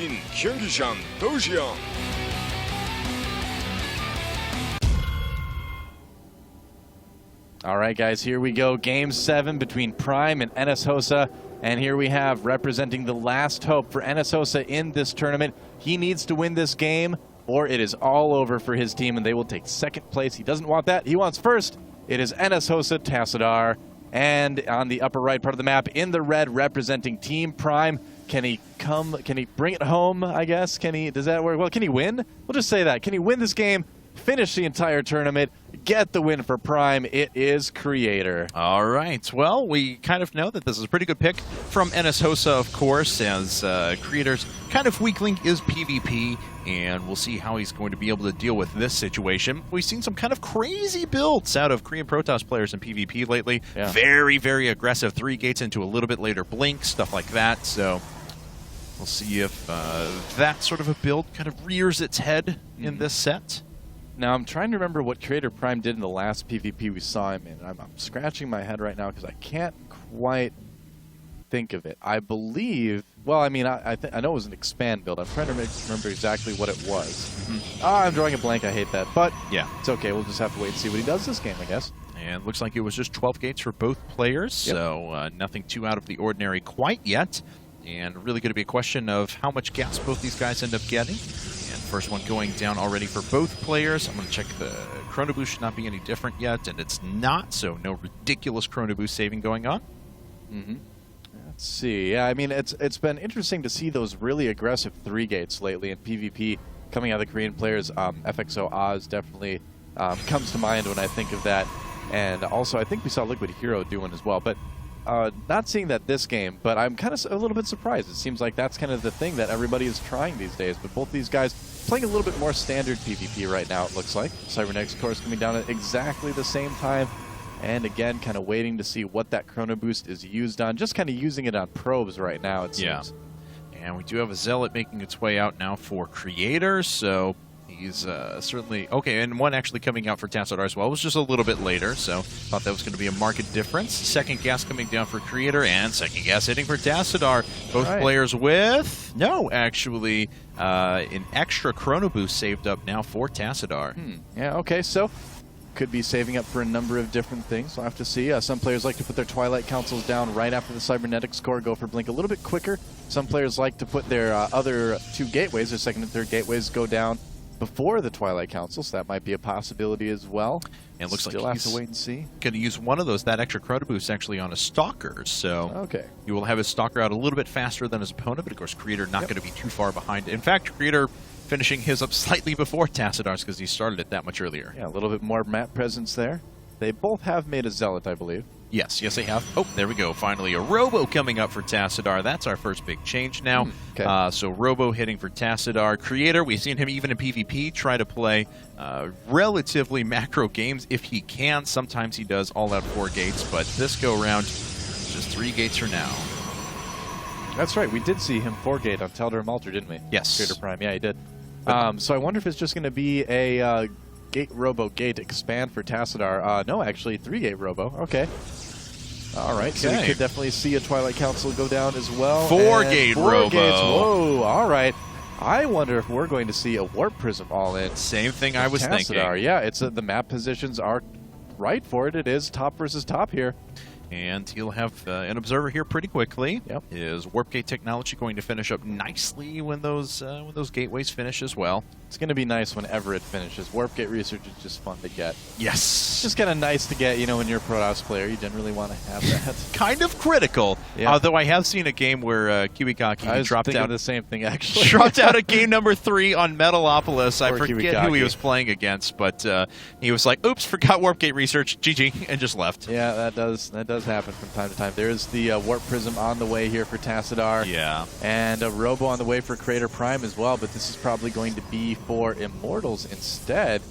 진 경기장 도시형. All right, guys, here we go. Game 7 between Prime and NSHoSeo. And here we have, representing the last hope for NSHoSeo in this tournament. He needs to win this game, or it is all over for his team, and they will take second place. He doesn't want that. He wants first. It is NSHoSeo.Tassadar. And on the upper right part of the map, in the red, representing Team Prime. Can he bring it home, I guess? Does that work? Well, can he win? We'll just say that. Can he win this game, finish the entire tournament, get the win for Prime? It is Creator. All right. Well, we kind of know that this is a pretty good pick from NSHoSeo, of course, as Creator's kind of weak link is PvP, and we'll see how he's going to be able to deal with this situation. We've seen some kind of crazy builds out of Korean Protoss players in PvP lately. Yeah. Very, very aggressive 3 gates into a little bit later blink, stuff like that. So we'll see if that sort of a build kind of rears its head in this set. Now, I'm trying to remember what Creator.Prime did in the last PvP we saw him in. I'm scratching my head right now because I can't quite think of it. I believe, well, I mean, I know it was an expand build. I'm trying to remember exactly what it was. I'm drawing a blank. I hate that. But yeah, it's okay. We'll just have to wait and see what he does this game, I guess. And looks like it was just 12 gates for both players, so nothing too out of the ordinary quite yet. And really going to be a question of how much gas both these guys end up getting. And first one going down already for both players. I'm going to check the Chrono Boost should not be any different yet, and it's not, so no ridiculous Chrono Boost saving going on. Let's see. Yeah, I mean, it's been interesting to see those really aggressive 3 gates lately in PvP coming out of the Korean players. FXO Oz definitely comes to mind when I think of that. And also, I think we saw Liquid Hero do one as well. But not seeing that this game, but I'm kind of a little bit surprised. It seems like that's kind of the thing that everybody is trying these days. But both these guys playing a little bit more standard PvP right now, it looks like. Cybernetics course coming down at exactly the same time. And again, kind of waiting to see what that Chrono Boost is used on. Just kind of using it on probes right now, it seems. And we do have a Zealot making its way out now for Creator, so he's certainly... Okay, and one actually coming out for Tassadar as well. It was just a little bit later, so thought that was going to be a market difference. Second gas coming down for Creator, and second gas hitting for Tassadar. Both players with... No, actually, an extra Chrono Boost saved up now for Tassadar. Yeah, okay, so... could be saving up for a number of different things. We'll have to see. Some players like to put their Twilight Councils down right after the Cybernetics core, go for Blink a little bit quicker. Some players like to put their other 2 gateways, their second and third gateways, go down before the Twilight Council, so that might be a possibility as well. And it looks Still like have to wait and see. Going to use one of those, that extra Chrono Boost, actually on a Stalker. So you will have his Stalker out a little bit faster than his opponent, but of course Creator not going to be too far behind. In fact, Creator finishing his up slightly before Tassadar's because he started it that much earlier. Yeah, a little bit more map presence there. They both have made a Zealot, I believe. Yes, they have. Oh, there we go. Finally, a Robo coming up for Tassadar. That's our first big change now. So Robo hitting for Tassadar. Creator, we've seen him even in PvP try to play relatively macro games if he can. Sometimes he does all out 4 gates, but this go around, just 3 gates for now. That's right. We did see him 4 gate on Teldor and Malter, didn't we? Yes. Creator.Prime. Yeah, he did. So I wonder if it's just going to be a gate Robo gate expand for Tassadar. No, actually 3 gate Robo. Okay. All right. So we could definitely see a Twilight Council go down as well. 4 gate Robo. Gates. Whoa. All right. I wonder if we're going to see a Warp Prism all in. Same thing I was thinking. Yeah, it's the map positions are right for it. It is top versus top here. And he'll have an observer here pretty quickly. Is Warp Gate technology going to finish up nicely when those gateways finish as well? It's going to be nice whenever it finishes. Warp Gate research is just fun to get. Yes. It's just kind of nice to get, you know, when you're a Protoss player. You generally want to have that. Kind of critical. Although I have seen a game where Kiwikaki dropped out the same thing, actually. Dropped out at game number 3 on Metalopolis. I forget who he was playing against, but he was like, oops, forgot Warp Gate research, GG, and just left. Yeah, that does happen from time to time. There's the Warp Prism on the way here for Tassadar. Yeah. And a Robo on the way for Creator.Prime as well, but this is probably going to be for Immortals instead.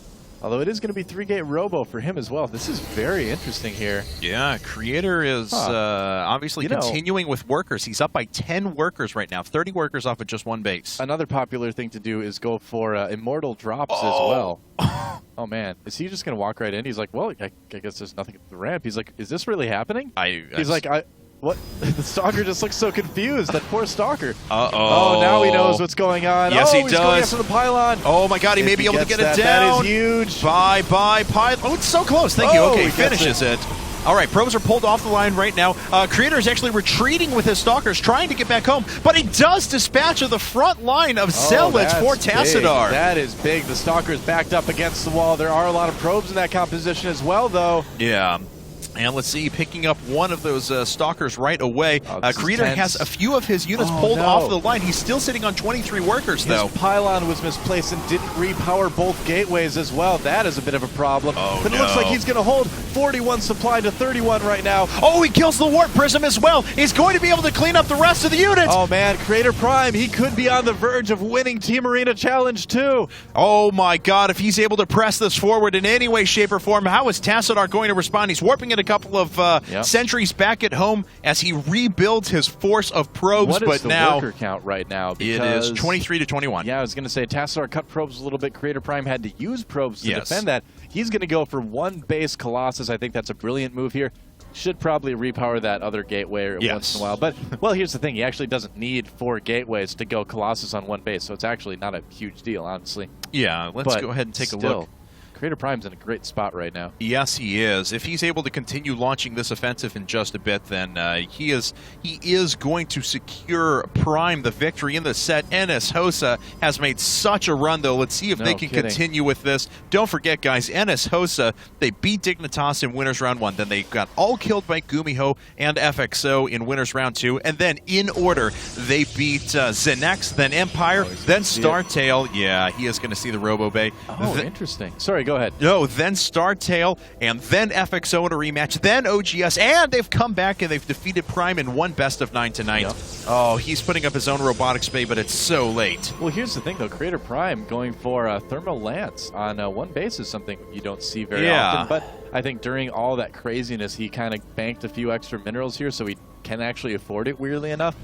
Although it is going to be 3-gate Robo for him as well. This is very interesting here. Yeah, Creator is obviously continuing with workers. He's up by 10 workers right now. 30 workers off of just 1 base. Another popular thing to do is go for Immortal drops as well. Oh, man. Is he just going to walk right in? He's like, well, I guess there's nothing at the ramp. He's like, is this really happening? He's like, What? The Stalker just looks so confused. That poor Stalker. Uh-oh. Oh, now he knows what's going on. Yes, he he's does. going after the pylon. Oh my God, he may be able to get it down. That is huge. Bye, pylon. Oh, it's so close. Thank you. Okay, he gets finishes it. All right, probes are pulled off the line right now. Creator is actually retreating with his Stalkers, trying to get back home, but he does dispatch of the front line of Zealots for Tassadar. That is big. The Stalker's backed up against the wall. There are a lot of probes in that composition as well, though. Yeah. And let's see, picking up one of those Stalkers right away. Creator has a few of his units pulled off the line. He's still sitting on 23 workers, though. His pylon was misplaced and didn't repower both gateways as well. That is a bit of a problem. But it looks like he's going to hold 41 supply to 31 right now. Oh, he kills the Warp Prism as well. He's going to be able to clean up the rest of the units. Oh, man, Creator.Prime, he could be on the verge of winning Team Arena Challenge 2. Oh, my God, if he's able to press this forward in any way, shape, or form, how is Tassadar going to respond? He's warping it a couple of sentries back at home as he rebuilds his force of probes. What is but the now worker count right now? It is 23 to 21. Yeah, I was going to say Tassadar cut probes a little bit. Creator.Prime had to use probes to defend that. He's going to go for one base Colossus. I think that's a brilliant move here. Should probably repower that other gateway once in a while. But, well, here's the thing. He actually doesn't need 4 gateways to go Colossus on one base, so it's actually not a huge deal, honestly. Yeah, let's go ahead and take a look. Creator.Prime's in a great spot right now. Yes, he is. If he's able to continue launching this offensive in just a bit, then he is going to secure Prime the victory in the set. NSHoSeo has made such a run, though. Let's see if they can continue with this. Don't forget, guys, NSHoSeo, they beat Dignitas in Winners Round 1. Then they got all killed by Gumiho and FXO in Winners Round 2. And then, in order, they beat Zenex, then Empire, then Startail. Yeah, he is going to see the Robo Bay. Oh, interesting. Sorry, go ahead. No, then Startail, and then FXO in a rematch, then OGS, and they've come back and they've defeated Prime in one best-of-9 tonight. Yep. Oh, he's putting up his own robotics bay, but it's so late. Well, here's the thing, though. Creator.Prime going for Thermal Lance on one base is something you don't see very often, but I think during all that craziness, he kind of banked a few extra minerals here, so he can actually afford it, weirdly enough.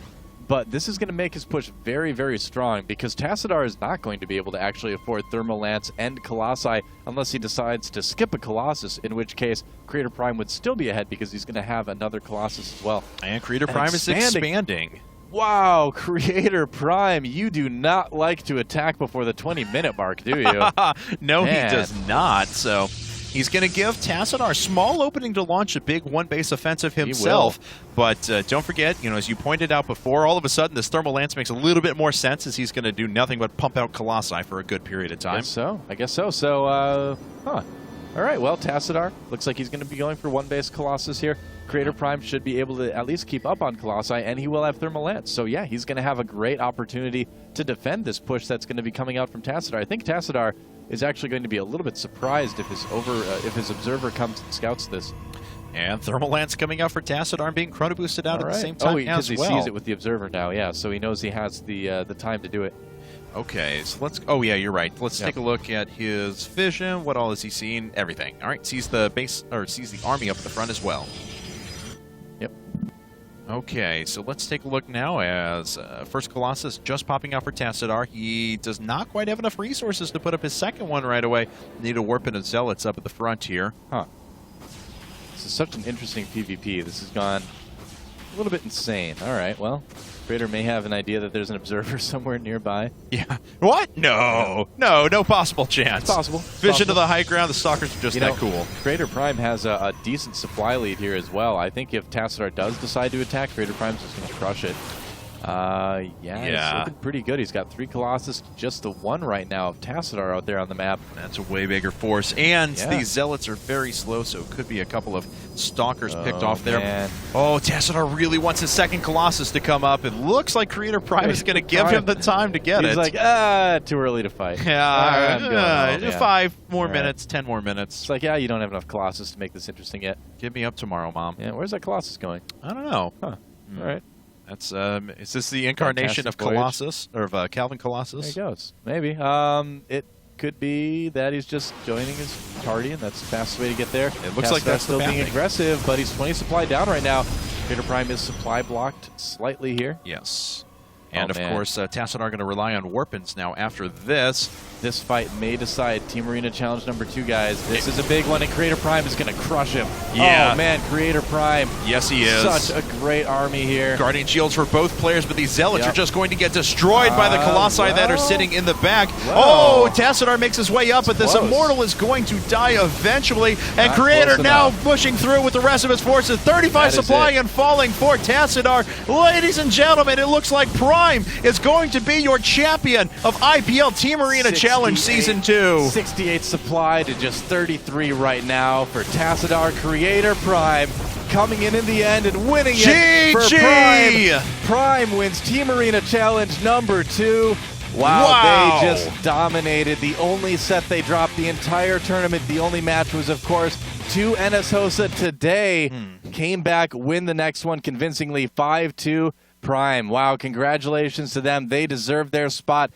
But this is going to make his push very, very strong because Tassadar is not going to be able to actually afford Thermal Lance and Colossi unless he decides to skip a Colossus, in which case Creator.Prime would still be ahead because he's going to have another Colossus as well. And Creator.Prime is expanding. Wow, Creator.Prime, you do not like to attack before the 20-minute mark, do you? No, he does not. So he's going to give Tassadar a small opening to launch a big one-base offensive himself. But don't forget, as you pointed out before, all of a sudden this Thermal Lance makes a little bit more sense as he's going to do nothing but pump out Colossi for a good period of time. I guess so. So, all right, well, Tassadar looks like he's going to be going for one-base Colossus here. Creator.Prime should be able to at least keep up on Colossi, and he will have Thermal Lance. So, yeah, he's going to have a great opportunity to defend this push that's going to be coming out from Tassadar. I think Tassadar is actually going to be a little bit surprised if his observer comes and scouts this. And Thermal Lance coming out for Tassadar and being chrono boosted out at the same time because he sees it with the observer now, yeah. So he knows he has the time to do it. Okay, so let's. Oh yeah, you're right. Let's take a look at his vision. What all is he seeing? Everything. All right, sees the base or sees the army up at the front as well. Yep. Okay, so let's take a look now as first Colossus just popping out for Tassadar. He does not quite have enough resources to put up his second one right away. Need a warp in of Zealots up at the front here. Huh. This is such an interesting PvP. This has gone a little bit insane. All right, well, Creator may have an idea that there's an observer somewhere nearby. Yeah. What? No possible chance. It's possible. Vision to the high ground. The Stalkers are just that cool. Creator.Prime has a decent supply lead here as well. I think if Tassadar does decide to attack, Creator.Prime's just going to crush it. He's looking pretty good. He's got 3 Colossus, just the 1 right now of Tassadar out there on the map. That's a way bigger force. And these Zealots are very slow, so it could be a couple of Stalkers picked off there. Man. Oh, Tassadar really wants his second Colossus to come up. It looks like Creator.Prime is going to give him the time to get He's like, too early to fight. Yeah, 5 more minutes, 10 more minutes. It's like, you don't have enough Colossus to make this interesting yet. Give me up tomorrow, Mom. Yeah, where's that Colossus going? I don't know. Huh. All right. That's is this the incarnation of Colossus or of Calvin Colossus? There he goes. Maybe. It could be that he's just joining his party, and that's the fastest way to get there. It looks like that's still being aggressive, but he's 20 supply down right now. Creator.Prime is supply blocked slightly here. Yes. And of course, Tassadar going to rely on Warpins now after this. This fight may decide Team Arena Challenge number 2, guys. This is a big one, and Creator.Prime is going to crush him. Yeah. Oh, man, Creator.Prime. Yes, he is. Such a great army here. Guardian Shields for both players, but these Zealots are just going to get destroyed by the Colossi that are sitting in the back. Oh, Tassadar makes his way up, but this Immortal is going to die eventually. And Creator now pushing through with the rest of his forces. 35 supply and falling for Tassadar. Ladies and gentlemen, it looks like Prime is going to be your champion of IPL Team Arena Challenge Season 2. 68 supply to just 33 right now for Tassadar. Creator.Prime coming in the end and winning it for Prime. Prime wins Team Arena Challenge number 2. Wow, they just dominated. The only set they dropped the entire tournament, the only match was, of course, to NSHoSeo today. Came back, win the next one convincingly, 5-2 Prime. Wow, congratulations to them. They deserve their spot